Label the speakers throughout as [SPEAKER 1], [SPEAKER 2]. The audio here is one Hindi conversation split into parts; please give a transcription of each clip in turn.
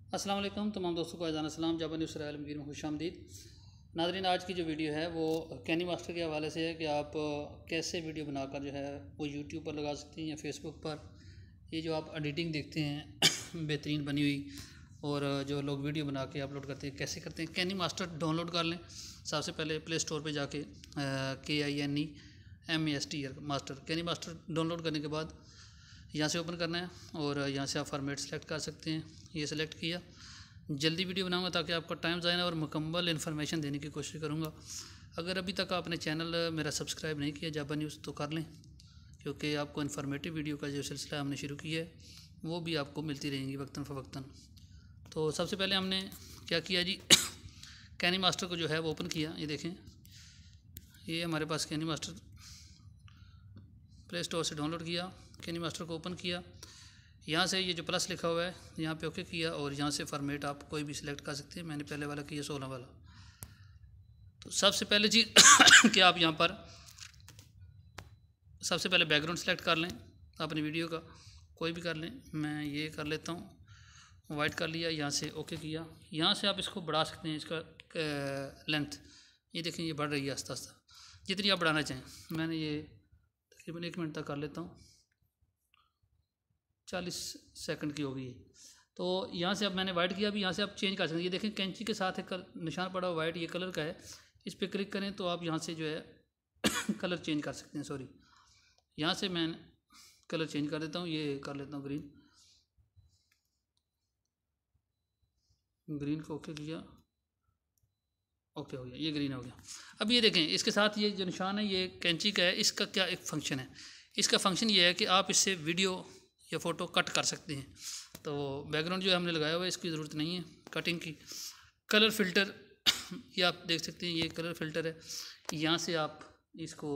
[SPEAKER 1] अस्सलाम वालेकुम तमाम दोस्तों को अज़ान सलाम जाबा न्यूज़ आलमगीर में खुशामदीद। नाज़रीन, आज की जो वीडियो है वो कैनी मास्टर के हवाले से है कि आप कैसे वीडियो बनाकर जो है वो यूट्यूब पर लगा सकते हैं या फेसबुक पर। ये जो आप एडिटिंग देखते हैं बेहतरीन बनी हुई, और जो लोग वीडियो बना के अपलोड करते हैं कैसे करते हैं। कैनी मास्टर डाउनलोड कर लें। सबसे पहले प्ले स्टोर पर जाके KINEMASTER मास्टर कैनी मास्टर डाउनलोड करने के बाद यहाँ से ओपन करना है और यहाँ से आप फॉर्मेट सेलेक्ट कर सकते हैं। ये सेलेक्ट किया। जल्दी वीडियो बनाऊंगा ताकि आपका टाइम ज़ाया ना, और मुकम्मल इन्फॉर्मेशन देने की कोशिश करूँगा। अगर अभी तक आपने चैनल मेरा सब्सक्राइब नहीं किया जाबा न्यूज़ तो कर लें, क्योंकि आपको इन्फॉर्मेटिव वीडियो का जो सिलसिला हमने शुरू किया है वो भी आपको मिलती रहेंगी वक्तन फ़वक्तन। तो सबसे पहले हमने क्या किया जी कैनी मास्टर को जो है वो ओपन किया। ये देखें, ये हमारे पास कैनी मास्टर प्ले स्टोर से डाउनलोड किया। कैनी मास्टर को ओपन किया। यहाँ से ये जो प्लस लिखा हुआ है यहाँ पे ओके किया, और यहाँ से फॉर्मेट आप कोई भी सिलेक्ट कर सकते हैं। मैंने पहले वाला किया 16 वाला। तो सबसे पहले चीज़ कि आप यहाँ पर सबसे पहले बैकग्राउंड सेलेक्ट कर लें अपनी वीडियो का, कोई भी कर लें। मैं ये कर लेता हूँ, वाइट कर लिया। यहाँ से ओके किया। यहाँ से आप इसको बढ़ा सकते हैं, इसका लेंथ ये देखें ये बढ़ रही है आस्ता आस्ता, जितनी आप बढ़ाना चाहें। मैंने ये तकरीबन 1 मिनट तक कर लेता हूँ, 40 सेकंड की हो गई है। तो यहाँ से अब मैंने वाइट किया। अभी यहाँ से आप चेंज कर सकते हैं। ये देखें कैंची के साथ एक निशान पड़ा हुआ वाइट, ये कलर का है। इस पर क्लिक करें तो आप यहाँ से जो है कलर चेंज कर सकते हैं। सॉरी, यहाँ से मैं कलर चेंज कर देता हूँ। ये कर लेता हूँ ग्रीन। ग्रीन को ओके किया, ओके हो गया, ये ग्रीन हो गया। अब ये देखें इसके साथ ये जो निशान है ये कैंची का है। इसका क्या एक फ़ंक्शन है, इसका फ़ंक्शन ये है कि आप इससे वीडियो या फ़ोटो कट कर सकते हैं। तो बैकग्राउंड जो हमने लगाया हुआ है इसकी ज़रूरत नहीं है कटिंग की। कलर फ़िल्टर ये आप देख सकते हैं, ये कलर फ़िल्टर है। यहाँ से आप इसको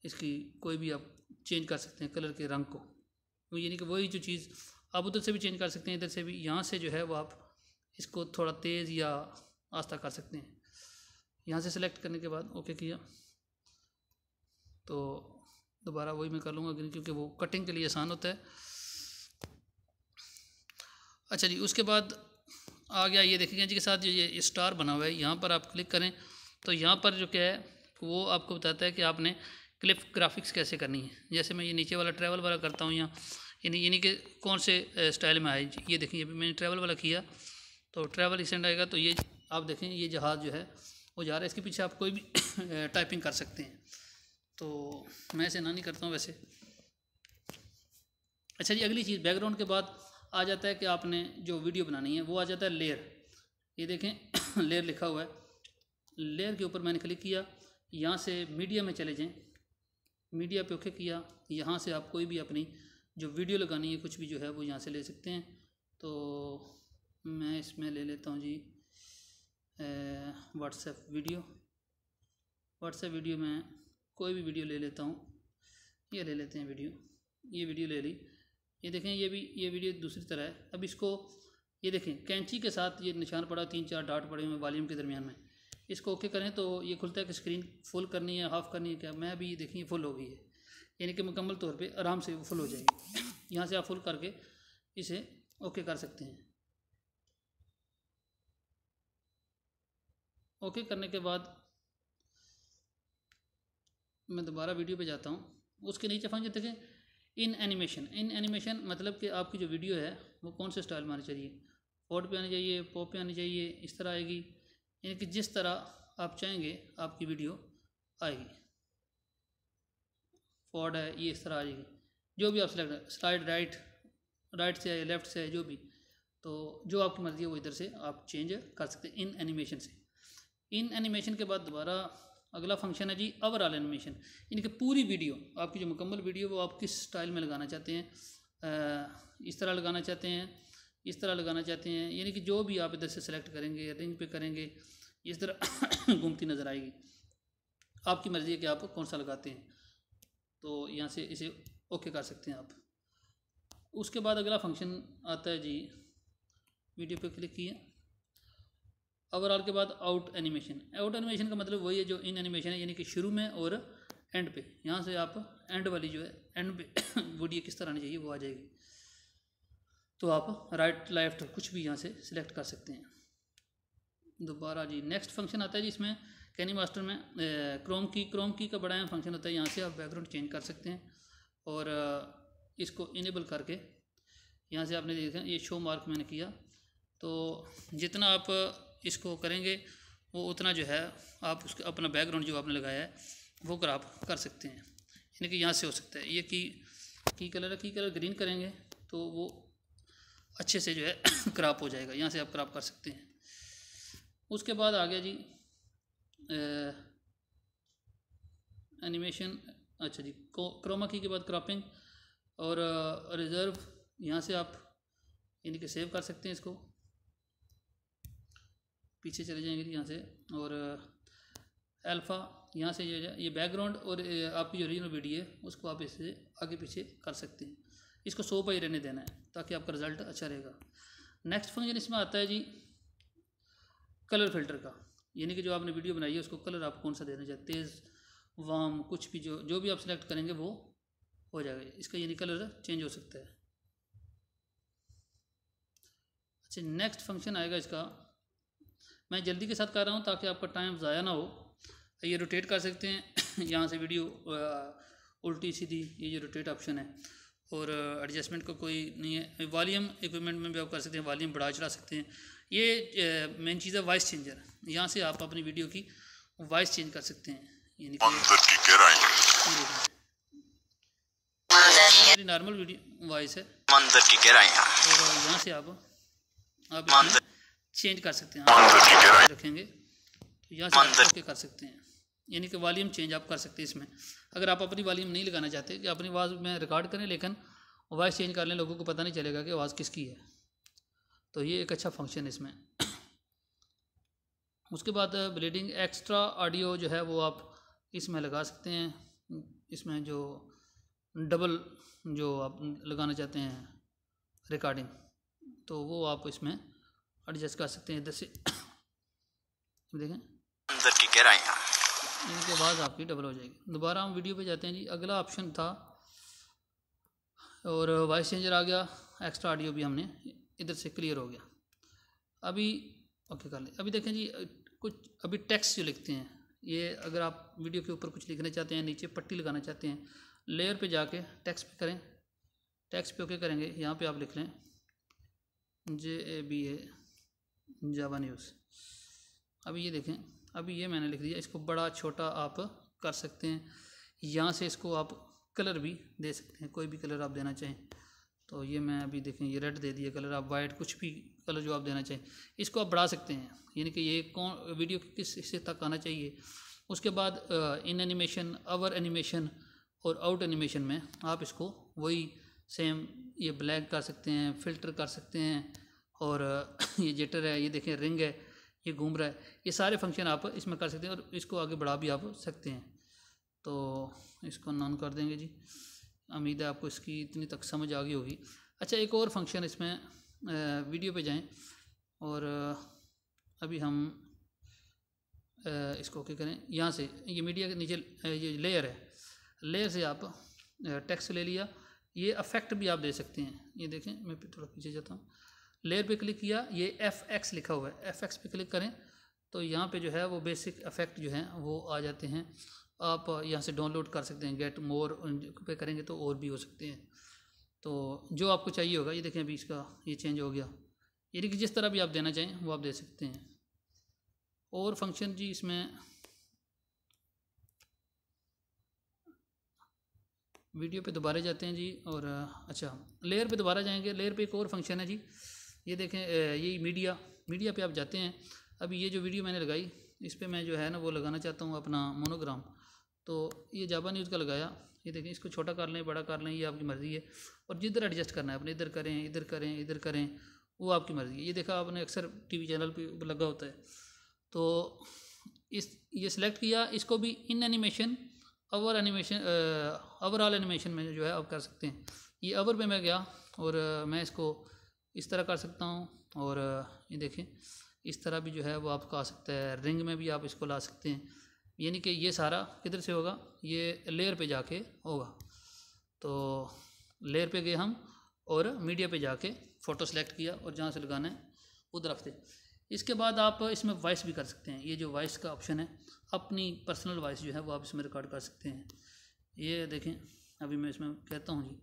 [SPEAKER 1] इसकी कोई भी आप चेंज कर सकते हैं कलर के रंग को। वो यानी कि वही जो चीज़ आप उधर से भी चेंज कर सकते हैं, इधर से भी। यहाँ से जो है वो आप इसको थोड़ा तेज़ या आस्ता कर सकते हैं। यहाँ से सेलेक्ट करने के बाद ओके किया तो दोबारा वही मैं कर लूँगा ग्रीन, क्योंकि वो कटिंग के लिए आसान होता है। अच्छा जी, उसके बाद आ गया ये देखिए कैंची के साथ ये स्टार बना हुआ है। यहाँ पर आप क्लिक करें तो यहाँ पर जो क्या है वो आपको बताता है कि आपने क्लिप ग्राफिक्स कैसे करनी है। जैसे मैं ये नीचे वाला ट्रैवल वाला करता हूँ यहाँ, यानी कि कौन से स्टाइल में आए। ये देखिए अभी मैंने ट्रैवल वाला किया तो ट्रैवल रिसेंट आएगा। तो ये आप देखें ये जहाज़ जो है वो जा रहा है, इसके पीछे आप कोई भी टाइपिंग कर सकते हैं। तो मैं ऐसे ना नहीं करता हूँ वैसे। अच्छा जी, अगली चीज़ बैकग्राउंड के बाद आ जाता है कि आपने जो वीडियो बनानी है वो आ जाता है लेयर। ये देखें लेयर लिखा हुआ है। लेयर के ऊपर मैंने क्लिक किया। यहाँ से मीडिया में चले जाएं, मीडिया पे ओके किया। यहाँ से आप कोई भी अपनी जो वीडियो लगानी है कुछ भी जो है वो यहाँ से ले सकते हैं। तो मैं इसमें ले लेता हूँ जी व्हाट्सएप वीडियो। व्हाट्सएप वीडियो में कोई भी वीडियो ले लेता हूँ। ये ले लेते हैं वीडियो, ये वीडियो ले ली। ये देखें ये वीडियो दूसरी तरह है। अब इसको ये देखें कैंची के साथ ये निशान पड़ा, 3-4 डॉट पड़े हुए वॉल्यूम के दरमियान में। इसको ओके करें तो ये खुलता है कि स्क्रीन फुल करनी है हाफ़ करनी है क्या। मैं अभी देखिए फुल हो गई है, यानी कि मुकम्मल तौर पे आराम से फुल हो जाएगी। यहाँ से आप फुल करके इसे ओके कर सकते हैं। ओके करने के बाद मैं दोबारा वीडियो पे जाता हूँ। उसके नीचे फंक्शन देखें इन एनिमेशन। इन एनिमेशन मतलब कि आपकी जो वीडियो है वो कौन से स्टाइल में आनी चाहिए। फोर्ड पे आनी चाहिए, पॉप पे आनी चाहिए, इस तरह आएगी। यानी कि जिस तरह आप चाहेंगे आपकी वीडियो आएगी। फोर्ड है ये इस तरह आ जाएगी। जो भी आप सेलेक्ट, स्लाइड राइट से है, लेफ़्ट से है, जो भी। तो जो आपकी मर्ज़ी है वो इधर से आप चेंज कर सकते हैं इन एनिमेशन से। इन एनिमेशन के बाद दोबारा अगला फंक्शन है जी ओवरऑल एनिमेशन। यानी कि पूरी वीडियो आपकी जो मुकम्मल वीडियो वो आप किस स्टाइल में लगाना चाहते हैं। इस तरह लगाना चाहते हैं, इस तरह लगाना चाहते हैं, यानी कि जो भी आप इधर से सेलेक्ट करेंगे, रिंग पे करेंगे, इस तरह घूमती नज़र आएगी। आपकी मर्ज़ी है कि आप कौन सा लगाते हैं। तो यहाँ से इसे ओके कर सकते हैं आप। उसके बाद अगला फंक्शन आता है जी, वीडियो पे क्लिक किया। ओवरऑल के बाद आउट एनिमेशन। आउट एनिमेशन का मतलब वही है जो इन एनिमेशन है, यानी कि शुरू में और एंड पे। यहाँ से आप एंड वाली जो है एंड पे वीडियो किस तरह आनी चाहिए वो आ जाएगी। तो आप राइट लेफ्ट कुछ भी यहाँ से सिलेक्ट कर सकते हैं। दोबारा जी नेक्स्ट फंक्शन आता है जी इसमें कैनी मास्टर में क्रोम की का बड़ा अहम फंक्शन होता है। यहाँ से आप बैकग्राउंड चेंज कर सकते हैं और इसको इनेबल करके यहाँ से आपने देखा ये शो मार्क मैंने किया, तो जितना आप इसको करेंगे वो उतना जो है आप उसका अपना बैकग्राउंड जो आपने लगाया है वो क्रॉप कर सकते हैं। यानी कि यहाँ से हो सकता है ये की कलर ग्रीन करेंगे तो वो अच्छे से जो है क्रॉप हो जाएगा, यहाँ से आप क्रॉप कर सकते हैं। उसके बाद आ गया जी एनिमेशन। अच्छा जी क्रोमा की के बाद क्रॉपिंग और रिजर्व, यहाँ से आप यानी कि सेव कर सकते हैं, इसको पीछे चले जाएंगे जी यहाँ से। और अल्फ़ा यहाँ से ये बैकग्राउंड और आपकी जो ओरिजिनल वीडियो है उसको आप इससे आगे पीछे कर सकते हैं। इसको 100 पर ही रहने देना है ताकि आपका रिज़ल्ट अच्छा रहेगा। नेक्स्ट फंक्शन इसमें आता है जी कलर फिल्टर का, यानी कि जो आपने वीडियो बनाई है उसको कलर आप कौन सा देना चाहते हैं, तेज़ वार्म कुछ भी जो भी आप सिलेक्ट करेंगे वो हो जाएगा। इसका यानी कलर चेंज हो सकता है। अच्छा नेक्स्ट फंक्शन आएगा इसका, मैं जल्दी के साथ कर रहा हूँ ताकि आपका टाइम ज़ाया ना हो। ये रोटेट कर सकते हैं यहाँ से वीडियो उल्टी सीधी, ये जो रोटेट ऑप्शन है। और एडजस्टमेंट का कोई नहीं है। वॉल्यूम इक्विपमेंट में भी आप कर सकते हैं, वॉल्यूम बढ़ा चढ़ा सकते हैं। ये मेन चीज़ है वॉइस चेंजर, यहाँ से आप अपनी वीडियो की वॉइस चेंज कर सकते हैं। यानी कि मेरी नॉर्मल वीडियो वॉइस है मंदिर की गहराइयाँ, और यहाँ से आप चेंज कर सकते हैं। रखेंगे तो यहाँ से आप कर सकते हैं, यानी कि वॉल्यूम चेंज आप कर सकते हैं इसमें। अगर आप अपनी वॉल्यूम नहीं लगाना चाहते कि अपनी आवाज़ में रिकॉर्ड करें लेकिन वॉइस चेंज कर लें, लोगों को पता नहीं चलेगा कि आवाज़ किसकी है, तो ये एक अच्छा फंक्शन है इसमें। उसके बाद ब्लीडिंग एक्स्ट्रा ऑडियो जो है वो आप इसमें लगा सकते हैं। इसमें जो डबल जो आप लगाना चाहते हैं रिकॉर्डिंग, तो वो आप इसमें एडजस्ट कर सकते हैं। इधर से देखें अंदर की गहराइयाँ, इनकी आवाज़ आपकी डबल हो जाएगी। दोबारा हम वीडियो पे जाते हैं जी। अगला ऑप्शन था और वॉइस चेंजर आ गया, एक्स्ट्रा ऑडियो भी हमने इधर से क्लियर हो गया। अभी ओके कर ले। अभी देखें जी कुछ अभी टेक्स्ट जो लिखते हैं, ये अगर आप वीडियो के ऊपर कुछ लिखना चाहते हैं, नीचे पट्टी लगाना चाहते हैं, लेयर पे जाके टेक्स्ट पे करें, टेक्स्ट पे ओके करेंगे। यहाँ पे आप लिख लें JABA जावा न्यूज़। अभी ये देखें, अभी ये मैंने लिख दिया, इसको बड़ा छोटा आप कर सकते हैं। यहाँ से इसको आप कलर भी दे सकते हैं, कोई भी कलर आप देना चाहें। तो ये मैं अभी देखें ये रेड दे दिया कलर, आप वाइट कुछ भी कलर जो आप देना चाहें इसको आप बढ़ा सकते हैं, यानी कि ये कौन वीडियो किस हिस्से तक आना चाहिए। उसके बाद इन एनिमेशन, अवर एनिमेशन और आउट एनिमेशन में आप इसको वही सेम ये ब्लैक कर सकते हैं, फ़िल्टर कर सकते हैं। और ये जिटर है, ये देखें रिंग है, ये घूम रहा है, ये सारे फंक्शन आप इसमें कर सकते हैं और इसको आगे बढ़ा भी आप सकते हैं। तो इसको नॉन कर देंगे जी। उम्मीद है आपको इसकी इतनी तक समझ आ गई होगी। अच्छा एक और फंक्शन इसमें वीडियो पे जाएं और अभी हम इसको क्या करें, यहाँ से ये मीडिया के नीचे ये लेयर है, लेयर से आप टेक्स्ट ले लिया, ये अफेक्ट भी आप दे सकते हैं। ये देखें मैं थोड़ा पीछे जाता हूँ, लेयर पे क्लिक किया, ये FX लिखा हुआ है, FX पे क्लिक करें तो यहाँ पे जो है वो बेसिक इफेक्ट जो हैं वो आ जाते हैं। आप यहाँ से डाउनलोड कर सकते हैं, गेट मोर पे करेंगे तो और भी हो सकते हैं। तो जो आपको चाहिए होगा, ये देखें अभी इसका ये चेंज हो गया, यानी कि जिस तरह भी आप देना चाहें वो आप दे सकते हैं। और फंक्शन जी इसमें वीडियो पे दोबारा जाते हैं जी। और अच्छा लेयर पे दोबारा जाएंगे, लेयर पे एक और फंक्शन है जी, ये देखें ये मीडिया पे आप जाते हैं। अभी ये जो वीडियो मैंने लगाई इस पर मैं जो है ना वो लगाना चाहता हूँ अपना मोनोग्राम, तो ये जावा न्यूज़ का लगाया। ये देखें इसको छोटा कर लें बड़ा कर लें, ये आपकी मर्ज़ी है। और जिधर एडजस्ट करना है अपने, इधर करें इधर करें इधर करें, वो आपकी मर्ज़ी है। ये देखा आपने अक्सर TV चैनल पे लगा होता है, तो ये सिलेक्ट किया, इसको भी इन एनिमेशन ओवरऑल एनिमेशन में जो है आप कर सकते हैं। ये ओवर पे मैं गया और मैं इसको इस तरह कर सकता हूँ। और ये देखें इस तरह भी जो है वो आपका आ सकता है, रिंग में भी आप इसको ला सकते हैं। यानी कि ये सारा किधर से होगा, ये लेयर पे जाके होगा। तो लेयर पे गए हम और मीडिया पे जाके फ़ोटो सेलेक्ट किया और जहाँ से लगाना है उधर रखते। इसके बाद आप इसमें वॉइस भी कर सकते हैं। ये जो वॉइस का ऑप्शन है, अपनी पर्सनल वॉइस जो है वो आप इसमें रिकॉर्ड कर सकते हैं। ये देखें, अभी मैं इसमें कहता हूँ जी,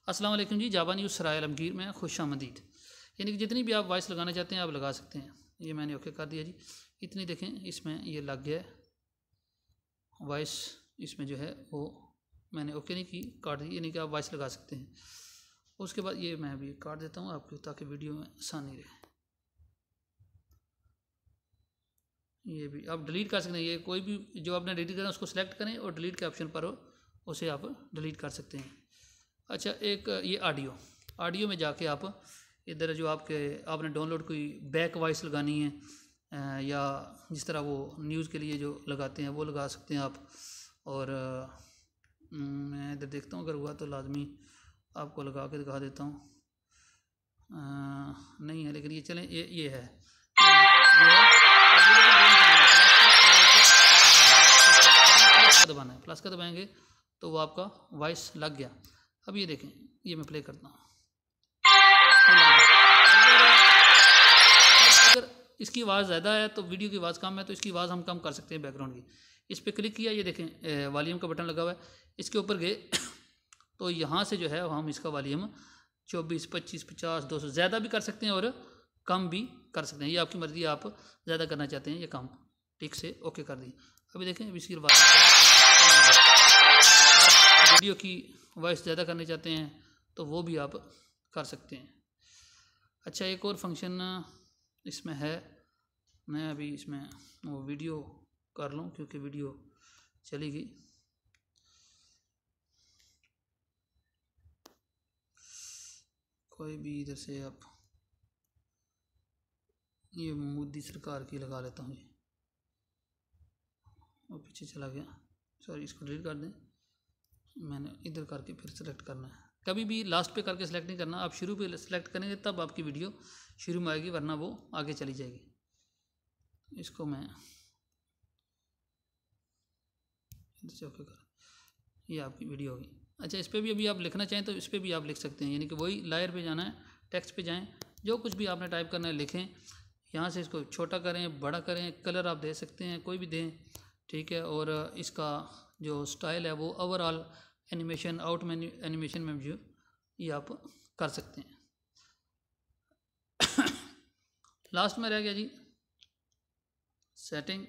[SPEAKER 1] अस्सलाम वालेकुम जी, जावा न्यूज़ सराय आलमगीर में खुशामदीद। यानी कि जितनी भी आप वॉइस लगाना चाहते हैं आप लगा सकते हैं। ये मैंने ओके कर दिया जी। इतनी देखें इसमें ये लग गया है वॉइस, इसमें जो है वो मैंने ओके नहीं की, काट दी, यानी कि आप वॉइस लगा सकते हैं। उसके बाद ये मैं अभी काट देता हूँ आपको ताकि वीडियो में आसानी रहे। ये भी आप डिलीट कर सकते हैं। ये कोई भी जो आपने डिलीट करना है उसको सिलेक्ट करें और डिलीट के ऑप्शन पर हो उसे आप डिलीट कर सकते हैं। अच्छा, एक ये ऑडियो में जाके आप इधर जो आपने डाउनलोड कोई बैक वॉइस लगानी है या जिस तरह वो न्यूज़ के लिए जो लगाते हैं वो लगा सकते हैं आप। और मैं इधर देखता हूँ, अगर हुआ तो लाजमी आपको लगा के दिखा देता हूँ। नहीं है लेकिन ये चलें, ये है, दबाना है, प्लस का दबाएंगे तो वो आपका वॉइस लग गया। अब ये देखें, ये मैं प्ले करता हूँ। अगर इसकी आवाज़ ज़्यादा है तो वीडियो की आवाज़ कम है तो इसकी आवाज़ हम कम कर सकते हैं बैकग्राउंड की। इस पर क्लिक किया, ये देखें वॉल्यूम का बटन लगा हुआ है, इसके ऊपर गए तो यहाँ से जो है हम इसका वॉल्यूम 24, 25, 50, 200 ज़्यादा भी कर सकते हैं और कम भी कर सकते हैं। ये आपकी मर्ज़ी, आप ज़्यादा करना चाहते हैं या कम। ठीक से ओके कर दी। अभी देखें, अभी इसकी वीडियो की वॉइस ज़्यादा करना चाहते हैं तो वो भी आप कर सकते हैं। अच्छा, एक और फंक्शन इसमें है, मैं अभी इसमें वो वीडियो कर लूँ क्योंकि वीडियो चली गई। कोई भी इधर से आप, ये मोदी सरकार की लगा लेता हूँ जी, वो पीछे चला गया, सॉरी, इसको डिलीट कर दें। मैंने इधर करके फिर सेलेक्ट करना है। कभी भी लास्ट पे करके सेलेक्ट नहीं करना, आप शुरू पे सेलेक्ट करेंगे तब आपकी वीडियो शुरू में आएगी, वरना वो आगे चली जाएगी। इसको मैं इधर से ओके कर, ये आपकी वीडियो होगी। अच्छा, इस पर भी अभी आप लिखना चाहें तो इस पर भी आप लिख सकते हैं, यानी कि वही लायर पे जाना है, टेक्स्ट पे जाएं, जो कुछ भी आपने टाइप करना है लिखें। यहाँ से इसको छोटा करें, बड़ा करें, कलर आप दे सकते हैं, कोई भी दें, ठीक है। और इसका जो स्टाइल है वो ओवरऑल एनिमेशन, आउट एनिमेशन में जो ये आप कर सकते हैं। लास्ट में रह गया जी सेटिंग।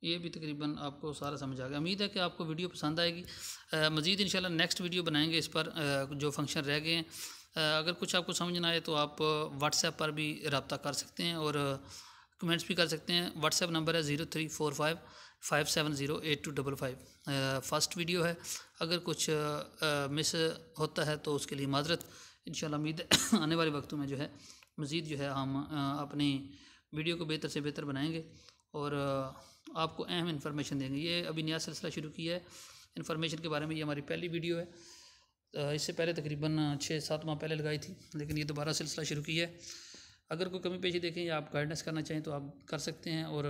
[SPEAKER 1] ये भी तकरीबन आपको सारा समझ आ गया। उम्मीद है कि आपको वीडियो पसंद आएगी। मज़ीद इंशाल्लाह नेक्स्ट वीडियो बनाएंगे इस पर, जो फंक्शन रह गए हैं। अगर कुछ आपको समझ ना आए तो आप व्हाट्सएप पर भी रब्ता कर सकते हैं और कमेंट्स भी कर सकते हैं। व्हाट्सएप नंबर है 0345570825। फर्स्ट वीडियो है, अगर कुछ मिस होता है तो उसके लिए माजरत। इंशाल्लाह उम्मीद है आने वाले वक्तों में जो है मज़ीद जो है हम अपनी वीडियो को बेहतर से बेहतर बनाएंगे और आपको अहम इन्फॉर्मेशन देंगे। ये अभी नया सिलसिला शुरू किया है इन्फॉर्मेशन के बारे में, ये हमारी पहली वीडियो है। इससे पहले तकरीबन 6-7 माह पहले लगाई थी, लेकिन ये दोबारा सिलसिला शुरू किया है। अगर कोई कमी पेशी देखें या आप गाइडेंस करना चाहें तो आप कर सकते हैं और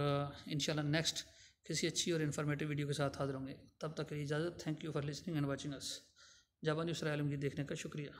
[SPEAKER 1] इंशाल्लाह नेक्स्ट किसी अच्छी और इन्फॉर्मेटिव वीडियो के साथ हाजिर होंगे। तब तक के लिए इजाज़त। Thank you for listening and watching us. Java news Sarai Alamgir देखने का शुक्रिया।